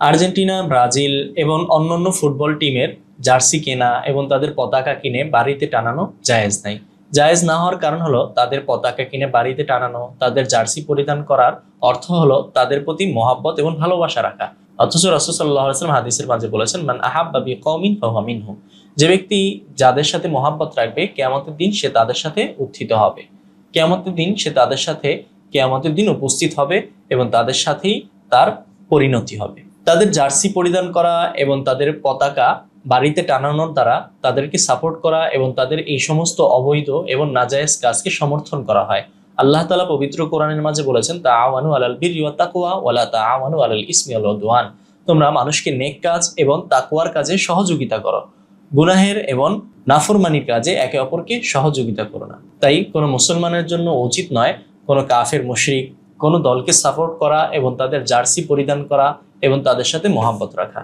Argentina, Brazil এবং অন্যান্য football টিমের জার্সি কেনা এবং তাদের পতাকা কিনে বাড়িতে টানানো জায়েজ নাই। জায়েজ না হওয়ার কারণ হলো তাদের পতাকা কিনে বাড়িতে টানানো, তাদের জার্সি পরিধান করার অর্থ হলো তাদের প্রতি মহাব্বত এবং ভালোবাসা রাখা। অথচ রাসূল সাল্লাল্লাহু আলাইহি ওয়াসাল্লাম হাদিসের মাঝে বলেছেন, মান আহাব্বা বিকওমিন ফাহুয়া মিনহুম। যে ব্যক্তি যাদের সাথে মহাব্বত রাখবে, কিয়ামতের দিন সে তাদের সাথে উত্থিত হবে। কিয়ামতের দিন সে তাদের সাথে কিয়ামতের দিন উপস্থিত হবে এবং তাদের সাথেই তার পরিণতি হবে। তাদের জার্সি পরিধান করা এবং তাদের পতাকা বাড়িতে টানানোর দ্বারা তাদেরকে সাপোর্ট করা এবং তাদের এই সমস্ত অবৈধ এবং নাজায়েজ কাজকে সমর্থন করা হয়। আল্লাহ তাআলা পবিত্র কোরআনের মাঝে বলেছেন, তাআওয়ানু আলাল বিররি ওয়াত তাকওয়া ওয়ালা তাআওয়ানু আলাল ইসমি ওয়াল উদওয়ান। তোমরা মানুষকে নেক কাজ এবং তাকওয়ার কাজে সহযোগিতা করো, গুনাহের এবং নাফরমানির কাজে একে অপরকে সহযোগিতা করো না। তাই কোনো মুসলমানের জন্য উচিত নয় কোনো কাফের, মুশরিক কোনো দলকে সাপোর্ট করা এবং তাদের জার্সি পরিধান করা এবং তাদের সাথে মহাব্বত রাখা।